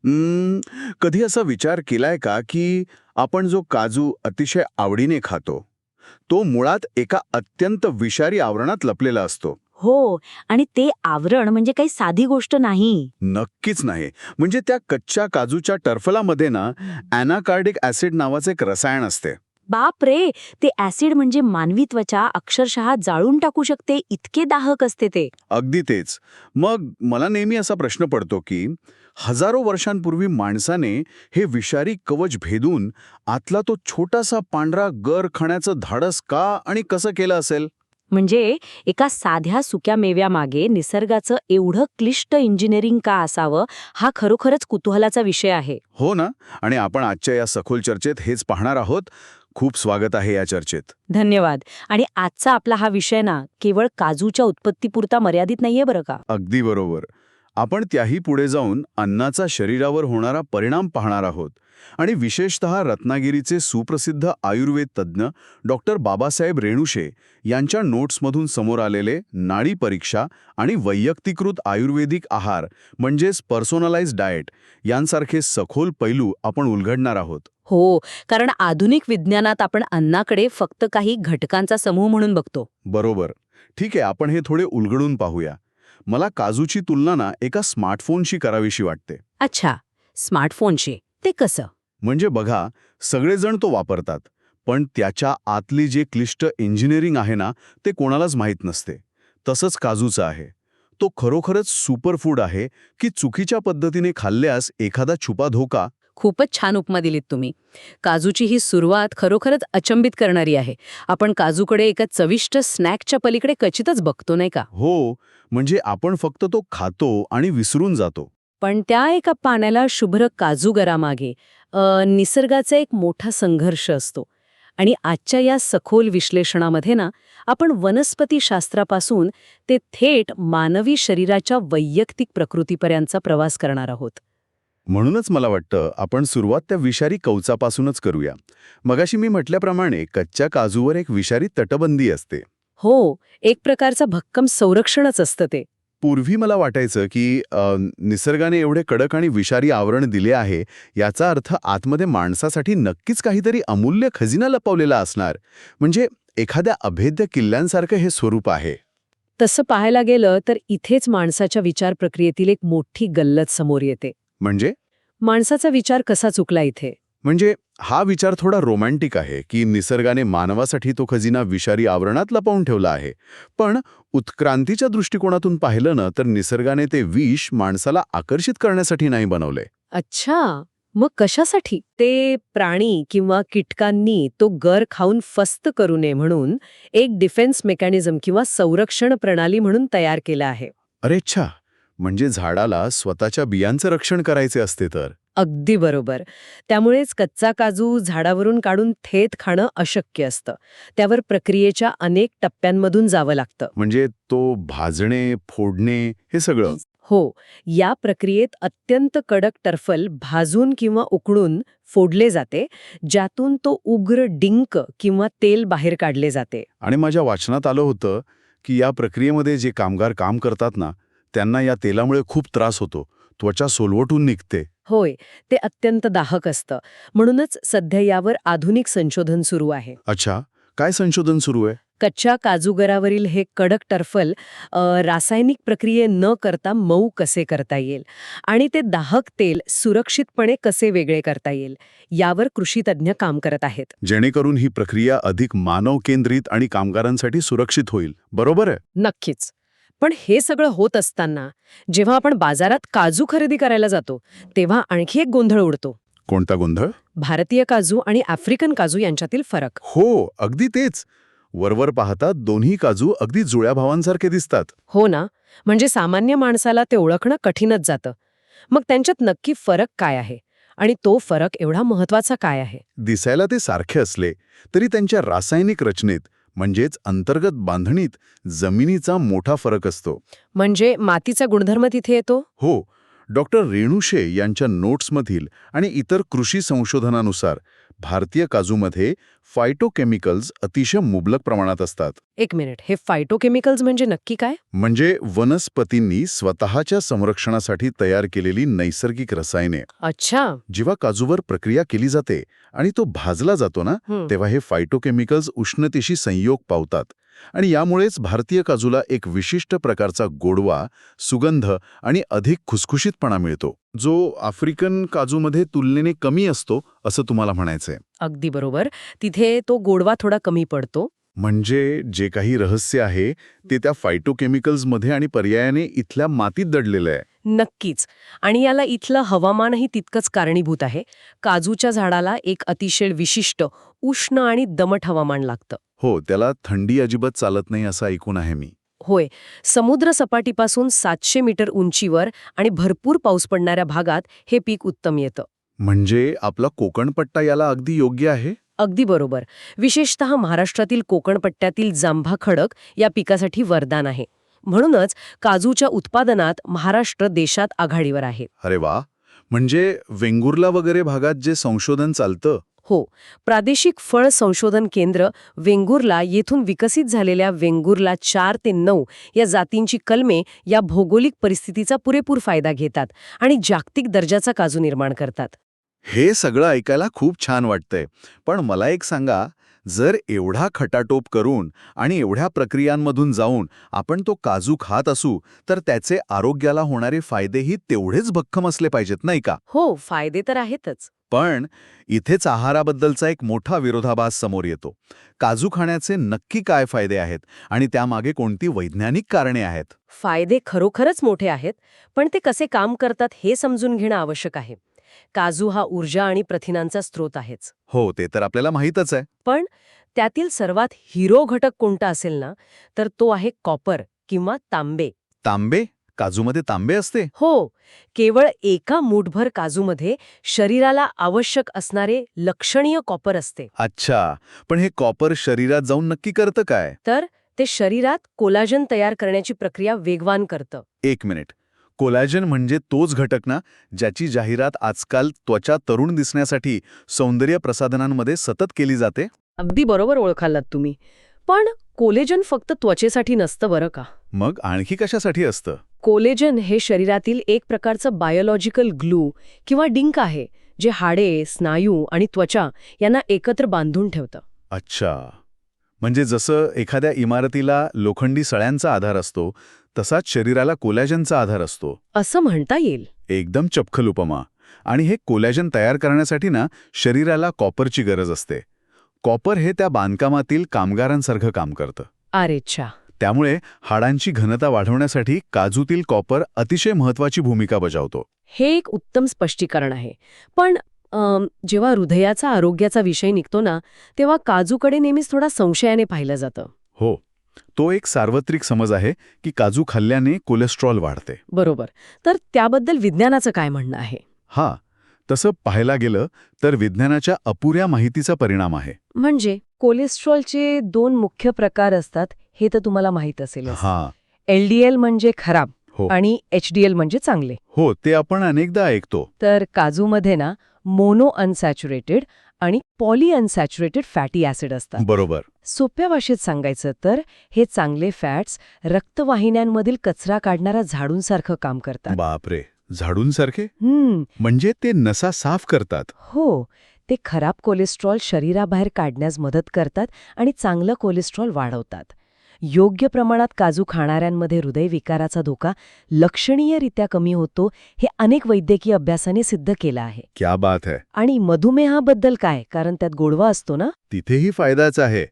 कधी असा विचार केलाय का की आपण जो काजू अतिशय आवडीने खातो तो मुळात एका अत्यंत विषारी आवरणात लपलेला असतो. हो. आणि ते आवरण म्हणजे काही साधी गोष्ट नाही. नक्कीच नाही. म्हणजे त्या कच्च्या काजूच्या टरफलामध्ये ना ॲनाकार्डिक ॲसिड नावाचे एक रसायन असते. बाप रे, ते ऍसिड म्हणजे मानवी त्वचा अक्षरशः जाळून टाकू शकते, इतके दाहक असते ते. अगदी तेच. मग मला नेहमी असा प्रश्न पडतो की हजारो वर्षांपूर्वी माणसाने हे विषारी कवच भेदून आतला तो छोटासा पांढरा गर खाण्याचं धाडस का आणि कसं केलं असेल? म्हणजे एका साध्या सुक्या मेव्यामागे निसर्गाचं एवढं क्लिष्ट इंजिनिअरिंग का असावं, हा खरोखरच कुतूहलाचा विषय आहे. हो ना. आणि आपण आजच्या या सखोल चर्चेत हेच पाहणार आहोत. खूप स्वागत आहे या चर्चेत. धन्यवाद. आणि आजचा आपला हा विषय ना केवळ काजूच्या उत्पत्तीपुरता मर्यादित नाहीये बरं का. अगदी बरोबर. आपण त्याही पुढे जाऊन अन्नाचा शरीरावर होणारा परिणाम पाहणार आहोत. आणि विशेषतः रत्नागिरीचे सुप्रसिद्ध आयुर्वेद तज्ज्ञ डॉक्टर बाबासाहेब रेणुशे यांच्या नोट्समधून समोर आलेले नाडी परीक्षा आणि वैयक्तिकृत आयुर्वेदिक आहार म्हणजेच पर्सोनलाइज्ड डाएट यांसारखे सखोल पैलू आपण उलगडणार आहोत. हो, कारण आधुनिक विज्ञानात आपण अन्नाकडे फक्त काही घटकांचा समूह म्हणून बघतो. बरोबर. ठीक आहे, आपण हे थोडे उलगडून पाहूया. मला काजूची तुलना ना एका स्मार्टफोनशी करावीशी वाटते. अच्छा, स्मार्टफोनशी ते कसं? म्हणजे बघा, सगळेजण तो वापरतात, पण त्याच्या आतली जे क्लिष्ट इंजिनिअरिंग आहे ना ते कोणालाच माहीत नसते. तसंच काजूचं आहे. तो खरोखरच सुपरफूड आहे की चुकीच्या पद्धतीने खाल्ल्यास एखादा छुपा धोका? खूपच छान उपमा दिलीत तुम्ही. काजूची ही सुरुवात खरोखरच अचंबित करणारी आहे. आपण काजूकडे एका चविष्ट स्नॅकच्या पलीकडे क्वचितच बघतो नाही का. हो, म्हणजे आपण फक्त तो खातो आणि विसरून जातो. पण त्या एका पाण्याला शुभ्र काजूगरामागे निसर्गाचा एक मोठा संघर्ष असतो. आणि आजच्या या सखोल विश्लेषणामध्ये ना आपण वनस्पतीशास्त्रापासून ते थेट मानवी शरीराच्या वैयक्तिक प्रकृतीपर्यंतचा प्रवास करणार आहोत. म्हणूनच मला वाटतं आपण सुरुवात त्या विषारी कवचापासूनच करूया. मगाशी मी म्हटल्याप्रमाणे कच्च्या काजूवर एक विषारी तटबंदी असते. हो, एक प्रकारचा भक्कम संरक्षणच असतं ते. पूर्वी मला वाटायचं की निसर्गाने एवढे कडक आणि विषारी आवरण दिले आहे, याचा अर्थ आतमध्ये माणसासाठी नक्कीच काहीतरी अमूल्य खजिना लपवलेला असणार. म्हणजे एखाद्या अभेद्य किल्ल्यांसारखं हे स्वरूप आहे. तसं पाहायला गेलं तर इथेच माणसाच्या विचार प्रक्रियेतील एक मोठी गल्लत समोर येते. म्हणजे माणसाचा विचार कसा चुकला इथे? म्हणजे हा विचार थोडा रोमॅन्टिक आहे की निसर्गाने मानवासाठी तो खजिना विषारी आवरणात लपवून ठेवला आहे. पण उत्क्रांतीच्या दृष्टिकोनातून पाहिलं ना तर निसर्गाने ते विष माणसाला आकर्षित करण्यासाठी नाही बनवले. अच्छा, मग कशासाठी? ते प्राणी किंवा कीटकांनी तो गर खाऊन फस्त करू नये म्हणून एक डिफेन्स मेकॅनिझम किंवा संरक्षण प्रणाली म्हणून तयार केलं आहे. अरे अच्छा, म्हणजे झाडाला स्वतःच्या बियांचं रक्षण करायचे असते तर. अगदी बरोबर. त्यामुळेच कच्चा काजू झाडावरून काढून थेट खाणं अशक्य असतं. त्यावर प्रक्रियेच्या अनेक टप्प्यांमधून जावं लागतं. म्हणजे तो भाजणे, फोडणे हे सगळं. हो, या प्रक्रियेत अत्यंत कडक टरफल भाजून किंवा उकडून फोडले जाते, ज्यातून तो उग्र डिंक किंवा तेल बाहेर काढले जाते. आणि माझ्या वाचनात आलं होतं की या प्रक्रियेमध्ये जे कामगार काम करतात ना त्यांना या तेलामुळे खूप त्रास होतो. त्वचा सोलवटून निघते. होय, ते अत्यंत दाहक असतं. म्हणूनच सध्या यावर आधुनिक संशोधन सुरू आहे. अच्छा, काय संशोधन सुरू आहे? कच्च्या काजूगरावरील हे कडक टरफल रासायनिक प्रक्रिये न करता मऊ कसे करता येईल आणि ते दाहक तेल सुरक्षितपणे कसे वेगळे करता येईल यावर कृषीतज्ञ काम करत आहेत. जेणेकरून ही प्रक्रिया अधिक मानव केंद्रित आणि कामगारांसाठी सुरक्षित होईल. बरोबर आहे? नक्कीच. पण हे सगळं होत असताना जेव्हा आपण बाजारात काजू खरेदी करायला जातो तेव्हा आणखी एक गोंधळ उडतो. कोणता गोंधळ? भारतीय काजू आणि आफ्रिकन काजू यांच्यातील फरक. हो, अगदी तेच. वरवर पाहता दोन्ही काजू अगदी जुळ्या भावांसारखे दिसतात. हो ना, म्हणजे सामान्य माणसाला ते ओळखणं कठीणच जातं. मग त्यांच्यात नक्की फरक काय आहे आणि तो फरक एवढा महत्वाचा काय आहे? दिसायला ते सारखे असले तरी त्यांच्या रासायनिक रचनेत म्हणजेच अंतर्गत बांधणीत जमिनीचा मोठा फरक असतो. म्हणजे मातीचा गुणधर्म तिथे येतो? हो. डॉक्टर रेणुशे यांच्या नोट्समधील आणि इतर कृषी संशोधनानुसार भारतीय काजूमध्ये फायटोकेमिकल्स अतिशय मुबलक प्रमाणात असतात. एक मिनिट, हे फायटोकेमिकल्स म्हणजे नक्की काय? म्हणजे वनस्पतींनी स्वतःच्या संरक्षणासाठी तयार केलेली नैसर्गिक रसायने. अच्छा. जेव्हा काजूवर प्रक्रिया केली जाते आणि तो भाजला जातो ना, तेव्हा हे फायटोकेमिकल्स उष्णतेशी संयोग पावतात आणि यामुळेच भारतीय काजूला एक विशिष्ट प्रकारचा गोडवा, सुगंध आणि अधिक खुसखुशीतपणा मिळतो, जो आफ्रिकन काजूमध्ये तुलनेने कमी असतो असं तुम्हाला म्हणायचंय. अगदी बरोबर. तिथे तो गोडवा थोडा कमी पडतो. म्हणजे जे काही रहस्य आहे ते त्या फायटोकेमिकल्समध्ये आणि पर्यायाने इथल्या मातीत दडलेलं आहे. नक्कीच. आणि याला इथलं हवामानही तितकंच कारणीभूत आहे. काजूच्या झाडाला एक अतिशय विशिष्ट, उष्ण आणि दमट हवामान लागतं. हो, त्याला थंडी अजिबात चालत नाही असं ऐकून आहे मी. होय. समुद्र सपाटीपासून 700 मीटर उंचीवर आणि भरपूर पाऊस पडणाऱ्या भागात हे पीक उत्तम येतं. म्हणजे आपला कोकणपट्टा याला अगदी योग्य आहे. अगदी बरोबर. विशेषतः महाराष्ट्रातील कोकण पट्ट्यातील जांभा खडक या पिकासाठी वरदान आहे. म्हणूनच काजूच्या उत्पादनात महाराष्ट्र देशात आघाडीवर आहे. अरे वा, म्हणजे वेंगुर्ला वगैरे भागात जे संशोधन चालतं. हो. प्रादेशिक फळ संशोधन केंद्र वेंगुर्ला येथून विकसित झालेल्या वेंगुर्ला 4 ते 9 या जातींची कलमे या भौगोलिक परिस्थितीचा पुरेपूर फायदा घेतात आणि जागतिक दर्जाचा काजू निर्माण करतात. हे सगळं ऐकायला खूप छान वाटतंय. पण मला एक सांगा, जर एवढा खटाटोप करून आणि एवढ्या प्रक्रियांमधून जाऊन आपण तो काजू खात असू, तर त्याचे आरोग्याला होणारे फायदेही तेवढेच भक्कम असले पाहिजेत, नाही का? हो, फायदे तर आहेतच. पण इथेच आहाराबद्दलचा एक मोठा विरोधाभास समोर येतो. काजू खाण्याचे नक्की काय फायदे आहेत आणि त्यामागे कोणती वैज्ञानिक कारणे आहेत? फायदे खरोखरच मोठे आहेत, पण ते कसे काम करतात हे समजून घेणं आवश्यक आहे. काजू हा ऊर्जा आणि प्रथिनांचा स्रोत आहेच. हो, ते तर आपल्याला माहीतच आहे. पण त्यातील सर्वात हिरो घटक कोणता असेल ना, तर तो आहे कॉपर किंवा तांबे. तांबे? काजूमध्ये तांबे असते? हो. केवळ एका मूठभर काजूमध्ये शरीराला आवश्यक असणारे लक्षणीय कॉपर असते. अच्छा, पण हे कॉपर शरीरात जाऊन नक्की करतं काय? तर ते शरीरात कोलाजन तयार करण्याची प्रक्रिया वेगवान करतं. एक मिनिट. कोलॅजन म्हणजे तोच घटक ना, ज्याची जाहिरात आजकाल त्वचा तरुण दिसण्यासाठी सौंदर्य प्रसाधनांमध्ये सतत केली जाते? अगदी बरोबर ओळखालात तुम्ही. पण कोलेजन फक्त त्वचेसाठी नसतं बरं का. मग आणखी कशासाठी असतं? कोलेजन हे शरीरातील एक प्रकारचं बायोलॉजिकल ग्लू किंवा डिंक आहे, जे हाडे, स्नायू आणि त्वचा यांना एकत्र बांधून ठेवतं. अच्छा, म्हणजे जसं एखाद्या इमारतीला लोखंडी सळ्यांचा आधार असतो, तसाच शरीराला कोलॅजनचा आधार असतो. असं म्हणता येईल. एकदम चपखल उपमा. आणि हे कोलॅजन तयार करण्यासाठी ना, शरीराला कॉपरची गरज असते. कॉपर हे त्या बांधकामातील कामगारांसारखं काम करतं. अरेच्छा. त्यामुळे हाडांची घनता वाढवण्यासाठी काजूतील कॉपर अतिशय महत्वाची भूमिका बजावतो. हे एक उत्तम स्पष्टीकरण आहे. पण जेव्हा हृदयाचा आरोग्याचा विषय निघतो ना, तेव्हा काजूकडे नेहमीच थोडा संशयाने पाहिलं जातं. हो, तो एक सार्वत्रिक समज आहे की काजू खाल्ल्याने कोलेस्ट्रॉल वाढते. बरोबर. तर त्याबद्दल विज्ञानाचं काय म्हणणं आहे? हां, तसं पाहायला गेलं तर विज्ञानाच्या अपुऱ्या माहितीचा परिणाम आहे. म्हणजे कोलेस्ट्रॉलचे 2 मुख्य प्रकार असतात, हे तर तुम्हाला माहीत असेलच. हां. LDL म्हणजे खराब हो. आणि HDL म्हणजे चांगले. हो, ते आपण अनेकदा ऐकतो. तर काजूमध्ये ना मोनो अनसॅच्युरेटेड आणि पॉली अनसॅच्युरेटेड फॅटी ॲसिड असतात. बरोबर. सोप्या भाषेत सांगायचं तर हे चांगले फॅट्स रक्तवाहिन्यांमधील कचरा काढणाऱ्या झाडूंसारखं काम करतात. बापरे, झाडूंसारखे? हम्म. म्हणजे ते नसा साफ करतात. हो, ते खराब कोलेस्ट्रॉल शरीराबाहेर काढण्यास मदत करतात आणि चांगलं कोलेस्ट्रॉल वाढवतात. योग्य प्रमाणात काजू खाणाऱ्यांमध्ये हृदयविकाराचा धोका लक्षणीयरित्या कमी होतो, हे अनेक वैद्यकीय अभ्यासाने सिद्ध केलं आहे. क्या बात है. आणि मधुमेहाबद्दल काय, कारण त्यात गोडवा असतो ना. तिथेही फायदाच आहे.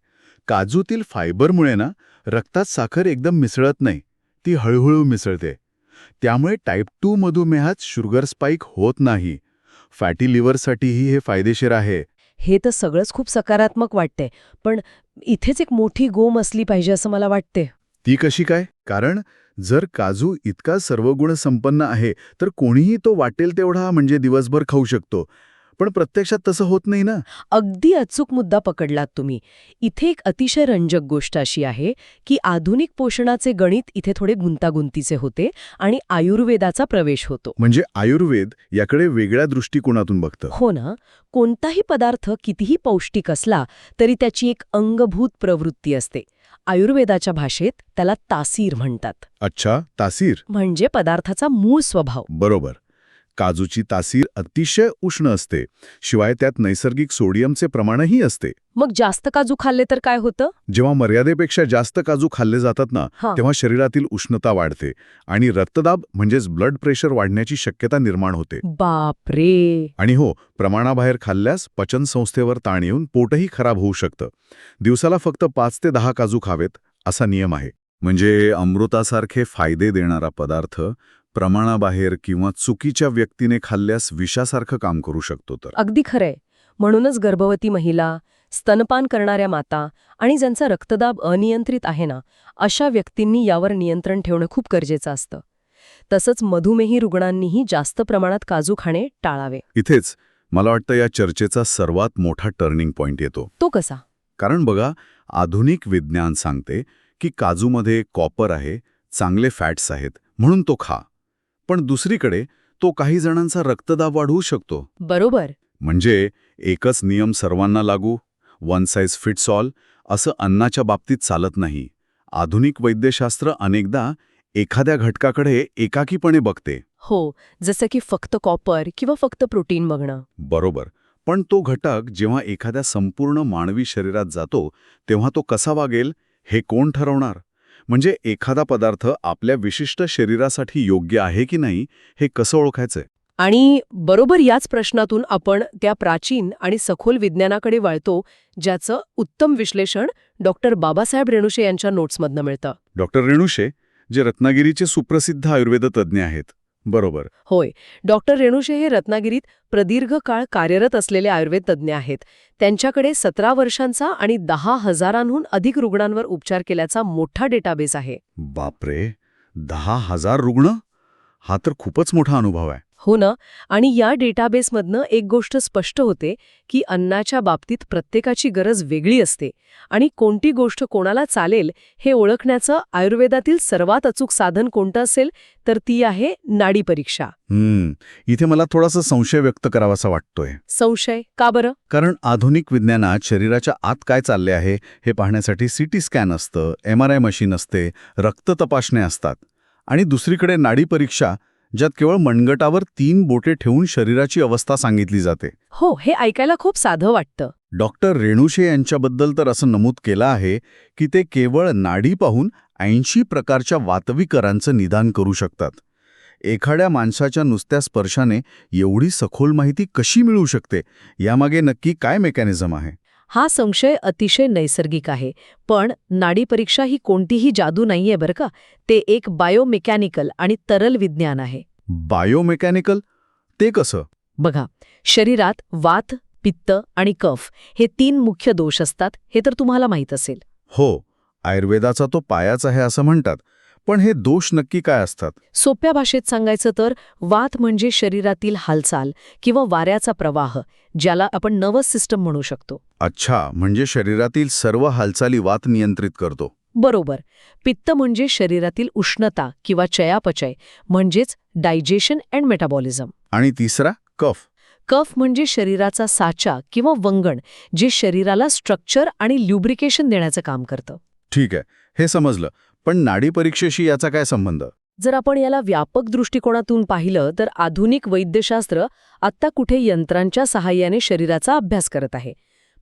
काजूतील फायबरमुळे ना रक्तात साखर एकदम मिसळत नाही, ती हळूहळू मिसळते. त्यामुळे टाईप 2 मधुमेहात शुगर स्पाइक होत नाही. फॅटी लिव्हरसाठीही हे फायदेशीर आहे. हे तर सगळंच खूप सकारात्मक वाटतंय, पण इथेच एक मोठी गोम असली पाहिजे असं मला वाटते. ती कशी काय? कारण जर काजू इतका सर्वगुण संपन्न आहे तर कोणीही तो वाटेल तेवढा म्हणजे दिवसभर खाऊ शकतो. पण प्रत्यक्षात तसं होत नाही ना. अगदी अचूक मुद्दा पकडलात तुम्ही. इथे एक अतिशय रंजक गोष्ट अशी आहे की आधुनिक पोषणाचे गणित इथे थोडे गुंतागुंतीचे होते आणि आयुर्वेदाचा प्रवेश होतो. म्हणजे आयुर्वेद याकडे वेगळ्या दृष्टिकोनातून बघतं. हो ना. कोणताही पदार्थ कितीही पौष्टिक असला तरी त्याची एक अंगभूत प्रवृत्ती असते. आयुर्वेदाच्या भाषेत त्याला तासीर म्हणतात. अच्छा, तासीर. म्हणजे पदार्थाचा मूळ स्वभाव. बरोबर. काजूची तासीर अतिशय उष्ण असते, शिवाय त्यात नैसर्गिक सोडियमचे प्रमाणही असते. मग जास्त काजू खाल्ले तर काय होतं? जेव्हा मर्यादेपेक्षा जास्त काजू खाल्ले जातात ना, हां. तेव्हा शरीरातील उष्णता वाढते आणि रक्तदाब म्हणजेच ब्लड प्रेशर वाढण्याची शक्यता निर्माण होते. बापरे. आणि हो, प्रमाणाबाहेर खाल्ल्यास पचनसंस्थेवर ताण येऊन पोटही खराब होऊ शकतं. दिवसाला फक्त 5 ते 10 काजू खावेत असा नियम आहे. म्हणजे अमृतासारखे फायदे देणारा पदार्थ प्रमाणाबाहेर किंवा चुकीच्या व्यक्तीने खाल्ल्यास विषासारखं काम करू शकतो. तर अगदी खरंय. म्हणूनच गर्भवती महिला, स्तनपान करणाऱ्या माता आणि ज्यांचा रक्तदाब अनियंत्रित आहे ना, अशा व्यक्तींनी यावर नियंत्रण ठेवणं खूप गरजेचं असतं. तसंच मधुमेही रुग्णांनीही जास्त प्रमाणात काजू खाणे टाळावे. इथेच मला वाटतं या चर्चेचा सर्वात मोठा टर्निंग पॉइंट येतो. तो कसा? कारण बघा, आधुनिक विज्ञान सांगते की काजूमध्ये कॉपर आहे, चांगले फॅट्स आहेत, म्हणून तो खा. पण दुसरीकडे तो काही जणांचा रक्तदाब वाढवू शकतो. बरोबर. म्हणजे एकच नियम सर्वांना लागू, वन साइज फिट्स ऑल असं अन्नाच्या बाबतीत चालत नाही. आधुनिक वैद्यशास्त्र अनेकदा एखाद्या घटकाकडे एकाकीपणे बघते. हो, जसं की फक्त कॉपर किंवा फक्त प्रोटीन बघणं. बरोबर. पण तो घटक जेव्हा एखाद्या संपूर्ण मानवी शरीरात जातो तेव्हा तो कसा वागेल हे कोण ठरवणार? म्हणजे एखादा पदार्थ आपल्या विशिष्ट शरीरासाठी योग्य आहे की नाही हे कसं ओळखायचंय? आणि बरोबर याच प्रश्नातून आपण त्या प्राचीन आणि सखोल विज्ञानाकडे वळतो, ज्याचं उत्तम विश्लेषण डॉक्टर बाबासाहेब रेणुशे यांच्या नोट्समधनं मिळतं. डॉक्टर रेणुशे, जे रत्नागिरीचे सुप्रसिद्ध आयुर्वेद तज्ज्ञ आहेत. बरोबर. होय, डॉक्टर रेणुशे हे रत्नागिरीत प्रदीर्घ काळ कार्यरत असलेले आयुर्वेद तज्ज्ञ आहेत. त्यांच्याकडे 17 वर्षांचा आणि 10,000हून अधिक रुग्णांवर उपचार केल्याचा मोठा डेटाबेस आहे. बापरे, 10,000 रुग्ण? हा तर खूपच मोठा अनुभव आहे. हो ना. आणि या डेटाबेसमधनं एक गोष्ट स्पष्ट होते की अन्नाच्या बाबतीत प्रत्येकाची गरज वेगळी असते आणि कोणती गोष्ट कोणाला चालेल हे ओळखण्याचं आयुर्वेदातील सर्वात अचूक साधन कोणतं असेल तर ती आहे नाडी परीक्षा. इथे मला थोडासा संशय व्यक्त करावासा वाटतोय. संशय का बरं? कारण आधुनिक विज्ञानात शरीराच्या आत काय चालले आहे हे पाहण्यासाठी सीटी स्कॅन असतं, MRI मशीन असते, रक्त तपासण्या असतात. आणि दुसरीकडे नाडी परीक्षा, ज्यात केवळ मनगटावर 3 बोटे ठेवून शरीराची अवस्था सांगितली जाते. हो, हे ऐकायला खूप साधं वाटतं. डॉक्टर रेणुशे यांच्याबद्दल तर असं नमूद केलं आहे की ते केवळ नाडी पाहून 80 प्रकारच्या वातविकारांचं निदान करू शकतात. एखाद्या माणसाच्या नुसत्या स्पर्शाने एवढी सखोल माहिती कशी मिळू शकते, यामागे नक्की काय मेकॅनिझम आहे? हा संशय अतिशय नैसर्गिक आहे. पण नाडी परीक्षा ही कोणतीही जादू नाहीये बरं का. ते एक बायोमेकॅनिकल आणि तरल विज्ञान आहे. बायोमेकॅनिकल? ते कसं? बघा, शरीरात वात, पित्त आणि कफ हे 3 मुख्य दोष असतात, हे तर तुम्हाला माहीत असेल. हो, आयुर्वेदाचा तो पायाच आहे असं म्हणतात. पण हे दोष नक्की काय असतात? सोप्या भाषेत सांगायचं तर वात म्हणजे शरीरातील हालचाल किंवा वाऱ्याचा प्रवाह, ज्याला आपण नर्वस सिस्टम म्हणू शकतो. अच्छा, म्हणजे शरीरातील सर्व हालचाली वात नियंत्रित करतो. बरोबर. पित्त म्हणजे शरीरातील उष्णता किंवा चयापचय, म्हणजेच डायजेशन अँड मेटाबॉलिझम. आणि तिसरा कफ. कफ म्हणजे शरीराचा साचा किंवा वंगण, जे शरीराला स्ट्रक्चर आणि ल्युब्रिकेशन देण्याचं काम करतं. ठीक आहे, हे समजलं. पण नाडी परीक्षेशी याचा काय संबंध? जर आपण याला व्यापक दृष्टिकोनातून पाहिलं तर आधुनिक वैद्यशास्त्र आत्ता कुठे यंत्रांच्या सहाय्याने शरीराचा अभ्यास करत आहे.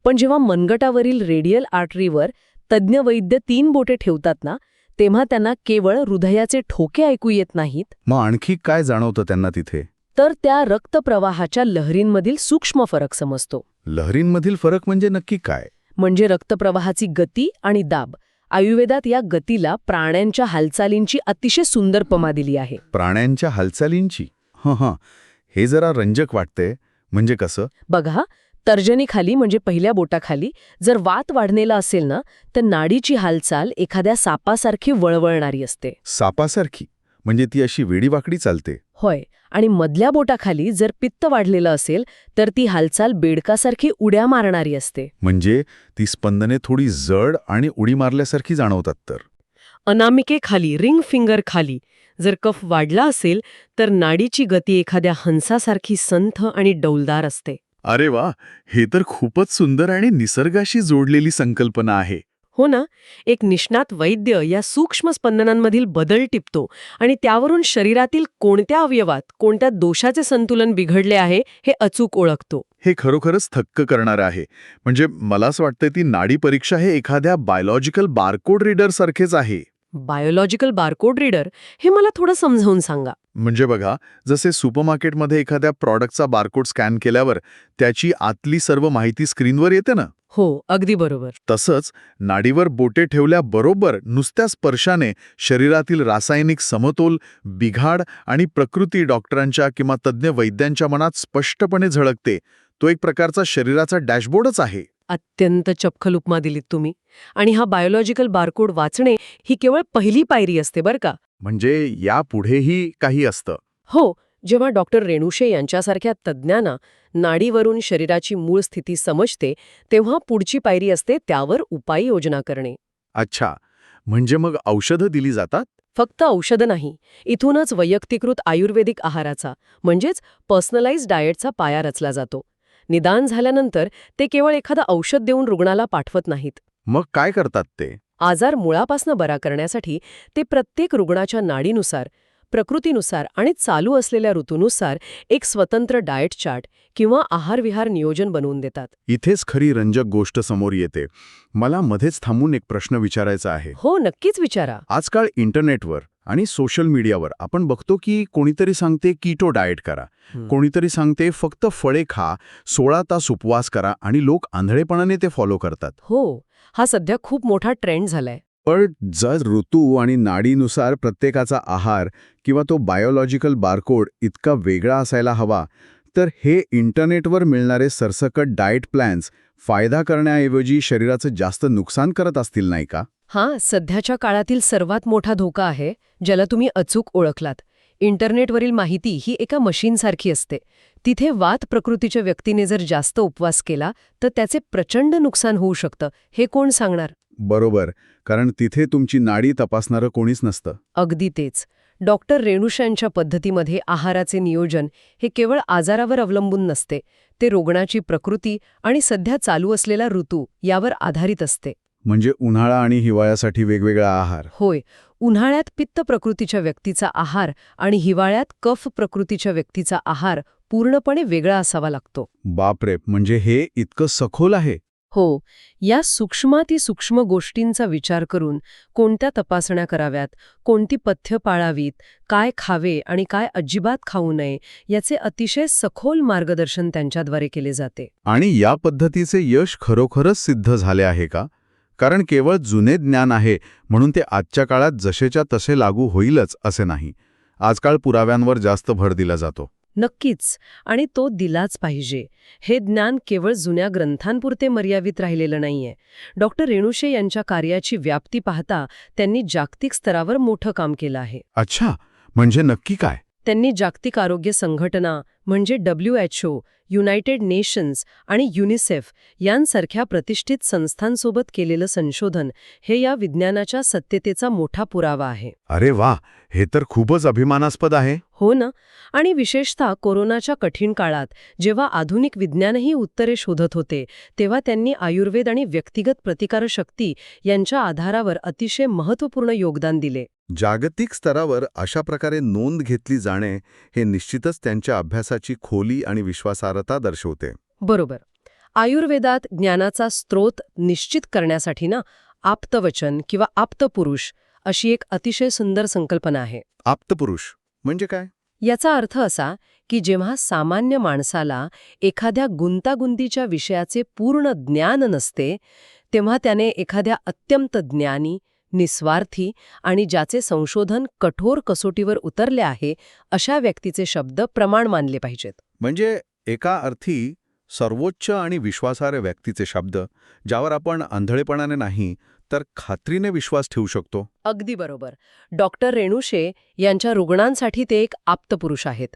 पण जेव्हा मनगटावरील रेडियल आर्टरीवर तज्ज्ञ वैद्य 3 बोटे ठेवतात ना, तेव्हा त्यांना केवळ हृदयाचे ठोके ऐकू येत नाहीत. मग आणखी काय जाणवतं त्यांना तिथे? तर त्या रक्तप्रवाहाच्या लहरींमधील सूक्ष्म फरक समजतो. लहरींमधील फरक म्हणजे नक्की काय? म्हणजे रक्तप्रवाहाची गती आणि दाब. आयुर्वेदात या गतीला प्राण्यांच्या हालचालींची अतिशय सुंदर उपमा दिली आहे. प्राण्यांच्या हालचालींची? हां, हे जरा रंजक वाटतंय. म्हणजे कसं? बघा, तर्जनीखाली म्हणजे पहिल्या बोटाखाली जर वात वाढलेला असेल ना, तर नाडीची हालचाल एखाद्या सापासारखी वळवळणारी असते. सापासारखी? म्हणजे ती अशी वेडीवाकडी चालते? होय, आणि मधल्या बोटाखाली जर पित्त वाढलेलं असेल तर ती हालचाल बेडकासारखी उड्या मारणारी असते. म्हणजे ती स्पंदने थोडी जड आणि उडी मारल्यासारखी जाणवतात तर. अनामिकेखाली रिंग फिंगर खाली जर कफ वाढला असेल तर नाडीची गती एखाद्या हंसासारखी संथ आणि डौलदार असते. अरे वा, हे तर खूपच सुंदर आणि निसर्गाशी जोडलेली संकल्पना आहे. हो ना, एक निष्णात वैद्य या सूक्ष्म स्पंदनांमधील बदल टिपतो आणि त्यावरून शरीरातील कोणत्या अवयवात कोणत्या दोषाचे संतुलन बिघडले आहे हे अचूक ओळखतो. हे खरोखरच थक्क करणारं आहे. म्हणजे मला असं वाटतं ती नाडी परीक्षा हे एखाद्या बायोलॉजिकल बारकोड रीडर सारखेच आहे. बायोलॉजिकल बारकोड रीडर हे मला थोडं समजावून सांगा. म्हणजे बघा, जसे सुपरमार्केटमध्ये एखाद्या प्रॉडक्टचा बारकोड स्कॅन केल्यावर त्याची आतली सर्व माहिती स्क्रीनवर येते ना, हो, अगदी बरोबर. तसंच नाडीवर बोटे ठेवल्याबरोबर नुसत्या स्पर्शाने शरीरातील रासायनिक समतोल, बिघाड आणि प्रकृती डॉक्टरांच्या किंवा तज्ज्ञ वैद्यांच्या मनात स्पष्टपणे झळकते. तो एक प्रकारचा शरीराचा डॅशबोर्डच आहे. अत्यंत चपखल उपमा दिलीत तुम्ही. आणि हा बायोलॉजिकल बारकोड वाचणे ही केवळ पहिली पायरी असते बरं का. म्हणजे यापुढेही काही असतं. हो, जेव्हा डॉक्टर रेणुशे यांच्यासारख्या तज्ज्ञांना नाडीवरून शरीराची मूळ स्थिती समजते तेव्हा पुढची पायरी असते त्यावर उपाययोजना करणे. अच्छा, म्हणजे मग औषधं दिली जातात? फक्त औषधं नाही, इथूनच वैयक्तिकृत आयुर्वेदिक आहाराचा म्हणजेच पर्सनलाइज्ड डाएटचा पाया रचला जातो. निदान झाल्यानंतर ते केवळ एखादं औषध देऊन रुग्णाला पाठवत नाहीत. मग काय करतात ते? आजार मुळापासनं बरा करण्यासाठी ते प्रत्येक रुग्णाच्या नाडीनुसार, प्रकृतीनुसार आणि चालू असलेल्या ऋतूनुसार एक स्वतंत्र डाएट चार्ट किंवा आहारविहार नियोजन बनवून देतात. इथेच खरी रंजक गोष्ट समोर येते. मला मध्येच थांबून एक प्रश्न विचारायचा आहे. हो, नक्कीच विचारा. आजकाल इंटरनेटवर आणि सोशल मीडियावर आपण बघतो की कोणीतरी सांगते कीटो डाएट करा, कोणीतरी सांगते फक्त फळे खा, 16 तास उपवास करा आणि लोक आंधळेपणाने ते फॉलो करतात. हो, हा सध्या खूप मोठा ट्रेंड झालाय. पण जर ऋतू आणि नाडीनुसार प्रत्येकाचा आहार किंवा तो बायोलॉजिकल बारकोड इतका वेगळा असायला हवा, तर हे इंटरनेटवर मिळणारे सरसकट डाएट प्लॅन्स फायदा करण्याऐवजी शरीराचं जास्त नुकसान करत असतील नाही का? हां, सध्याच्या काळातील सर्वात मोठा धोका आहे, ज्याला तुम्ही अचूक ओळखलात. इंटरनेटवरील माहिती ही एका मशीनसारखी असते. तिथे वात प्रकृतीच्या व्यक्तीने जर जास्त उपवास केला तर त्याचे प्रचंड नुकसान होऊ शकतं. हे कोण सांगणार? बरोबर, कारण तिथे तुमची नाडी तपासणारं कोणीच नसतं. अगदी तेच. डॉक्टर रेणुशांच्या पद्धतीमध्ये आहाराचे नियोजन हे केवळ आजारावर अवलंबून नसते. ते रुग्णाची प्रकृती आणि सध्या चालू असलेला ऋतू यावर आधारित असते. म्हणजे उन्हाळा आणि हिवाळ्यासाठी वेगवेगळा आहार. होय, उन्हाळ्यात पित्त प्रकृतीच्या व्यक्तीचा आहार आणि हिवाळ्यात कफ प्रकृतीच्या व्यक्तीचा आहार पूर्णपणे वेगळा असावा लागतो. बापरे, म्हणजे हे इतकं सखोल आहे. हो, या सूक्ष्मातिसूक्ष्म गोष्टींचा विचार करून कोणत्या तपासण्या कराव्यात, कोणती पथ्य पाळावीत, काय खावे आणि काय अजिबात खाऊ नये याचे अतिशय सखोल मार्गदर्शन त्यांच्याद्वारे केले जाते. आणि या पद्धतीचे यश खरोखरच सिद्ध झाले आहे का? कारण केवळ जुने ज्ञान आहे म्हणून ते आजच्या काळात जसेच्या तसे लागू होईलच असे नाही. आजकाल पुराव्यांवर जास्त भर दिला जातो. नक्कीच, आणि तो दिलाच पाहिजे. हे ज्ञान केवळ जुन्या ग्रंथांपुरते मर्यादित राहिलेलं नाहीये. डॉक्टर रेणुशे यांच्या कार्याची व्याप्ती पाहता त्यांनी जागतिक स्तरावर मोठं काम केलं आहे. अच्छा, म्हणजे नक्की काय? त्यांनी जागतिक आरोग्य संघटना म्हणजे WHO, युनायटेड नेशन्स आणि युनिसेफ यांसारख्या प्रतिष्ठित संस्थांसोबत केलेलं संशोधन हे या विज्ञानाच्या सत्यतेचा मोठा पुरावा आहे. अरे वा, हे तर खूपच अभिमानास्पद आहे. हो ना, आणि विशेषतः कोरोनाच्या कठीण काळात जेव्हा आधुनिक विज्ञानही उत्तरे शोधत होते तेव्हा त्यांनी आयुर्वेद आणि व्यक्तिगत प्रतिकारशक्ती यांच्या आधारावर अतिशय महत्त्वपूर्ण योगदान दिले. जागतिक स्तरावर अशा प्रकारे नोंद घेतली जाणे हे निश्चितच त्यांच्या अभ्यासाची खोली आणि विश्वासार्हता दर्शवते. बरोबर. आयुर्वेदात ज्ञानाचा स्रोत निश्चित करण्यासाठी आप्तवचन किंवा आप्तपुरुष अशी एक अतिशय सुंदर संकल्पना आहे. आप्तपुरुष म्हणजे काय? याचा अर्थ असा की जेव्हा सामान्य माणसाला एखाद्या गुंतागुंतीच्या विषयाचे पूर्ण ज्ञान नसते तेव्हा त्याने एखाद्या अत्यंत ज्ञानी, निस्वार्थी आणि ज्याचे संशोधन कठोर कसोटीवर उतरले आहे अशा व्यक्तीचे शब्द प्रमाण मानले पाहिजेत. म्हणजे एका अर्थी सर्वोच्च आणि विश्वासार्ह व्यक्तीचे शब्द, ज्यावर आपण आंधळेपणाने नाही तर खात्रीने विश्वास ठेवू शकतो. अगदी बरोबर. डॉक्टर रेणुशे यांच्या रुग्णांसाठी ते एक आप्तपुरुष आहेत.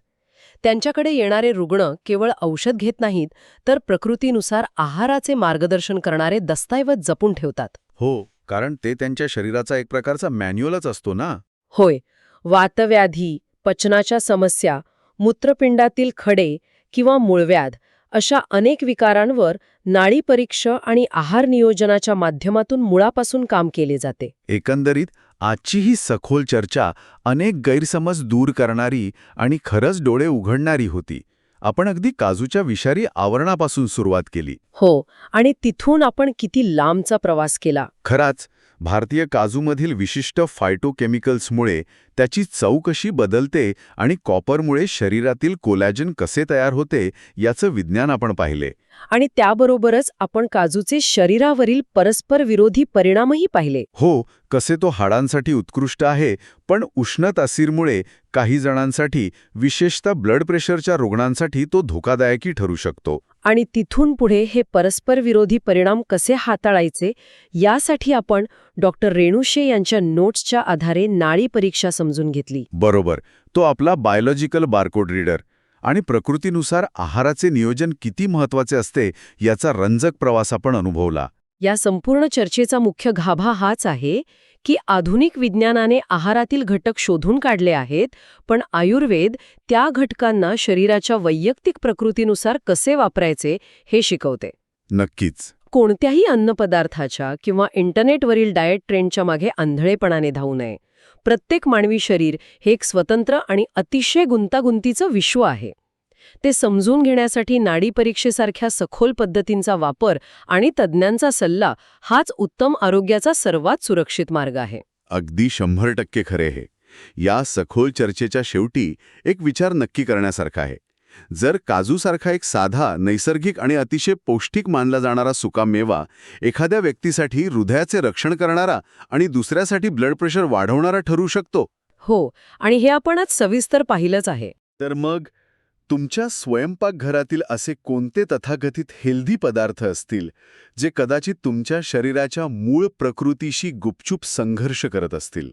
त्यांच्याकडे येणारे रुग्ण केवळ औषध घेत नाहीत, तर प्रकृतीनुसार आहाराचे मार्गदर्शन करणारे दस्तऐवज जपून ठेवतात. हो, कारण ते त्यांच्या शरीराचा एक प्रकारचा मॅन्युअलच असतो ना. होय, वातव्याधी, पचनाच्या समस्या, मूत्रपिंडातील खडे किंवा मूळव्याध अशा अनेक विकारांवर नाडी परीक्षा आणि आहार नियोजनाच्या माध्यमातून मुळापासून काम केले जाते. एकंदरीत आजची ही सखोल चर्चा अनेक गैरसमज दूर करणारी आणि खरंच डोळे उघडणारी होती. आपण अगदी काजूच्या विषारी आवरणापासून सुरुवात केली. हो, आणि तिथून आपण किती लांबचा प्रवास केला. खराच, भारतीय काजूमधील विशिष्ट फायटोकेमिकल्समुळे त्याची चव कशी बदलते आणि कॉपरमुळे शरीरातील कोलॅजन कसे तयार होते याचं विज्ञान आपण पाहिले. आणि त्याबरोबरच आपण काजूचे शरीरावरील परस्पर विरोधी परिणामही पाहिले. हो, कसे तो हाडांसाठी उत्कृष्ट आहे, पण उष्ण तासीरमुळे काही जणांसाठी, विशेषतः ब्लड प्रेशरच्या रुग्णांसाठी तो धोकादायकही ठरू शकतो. आणि तिथून पुढे हे परस्पर विरोधी परिणाम कसे हाताळायचे यासाठी आपण डॉक्टर रेणुशे यांच्या नोट्सच्या आधारे नाडी परीक्षा समजून घेतली. बरोबर, तो आपला बायोलॉजिकल बारकोड रीडर. आणि प्रकृतीनुसार आहाराचे नियोजन किती महत्वाचे असते याचा रंजक प्रवास आपण अनुभवला. या संपूर्ण चर्चेचा मुख्य गाभा हाच आहे की आधुनिक विज्ञानाने आहारातील घटक शोधून काढले आहेत, पण आयुर्वेद त्या घटकांना शरीराच्या वैयक्तिक प्रकृतीनुसार कसे वापरायचे हे शिकवते. नक्कीच. कोणत्याही अन्नपदार्थाच्या किंवा इंटरनेटवरील डाएट ट्रेंडच्या मागे आंधळेपणाने धावू नये. प्रत्येक मानवी शरीर हे एक स्वतंत्र आणि अतिशय गुंतागुंतीचं विश्व आहे. ते समजून घेण्यासाठी नाडी परीक्षेसारख्या सखोल पद्धतींचा वापर आणि तज्ज्ञांचा सल्ला हाच उत्तम आरोग्याचा सर्वात सुरक्षित मार्ग आहे. अगदी 100% खरे हे. या सखोल चर्चेच्या शेवटी एक विचार नक्की करण्यासारखा आहे. जर काजूसारखा एक साधा, नैसर्गिक आणि अतिशय पौष्टिक मानला जाणारा सुका मेवा एखाद्या व्यक्तीसाठी हृदयाचे रक्षण करणारा आणि दुसऱ्यासाठी ब्लड प्रेशर वाढवणारा ठरू शकतो, हो, आणि हे आपण आज सविस्तर पाहिलंच आहे. तर मग तुमच्या स्वयंपाकघरातील असे कोणते तथाकथित हेल्दी पदार्थ असतील जे कदाचित तुमच्या शरीराच्या मूळ प्रकृतीशी गुपचूप संघर्ष करत असतील?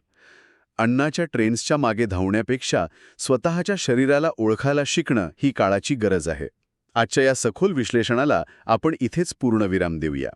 अन्नाच्या ट्रेंड्सच्या मागे धावण्यापेक्षा स्वतःच्या शरीराला ओळखायला शिकणं ही काळाची गरज आहे. आजच्या या सखोल विश्लेषणाला आपण इथेच पूर्णविराम देऊया.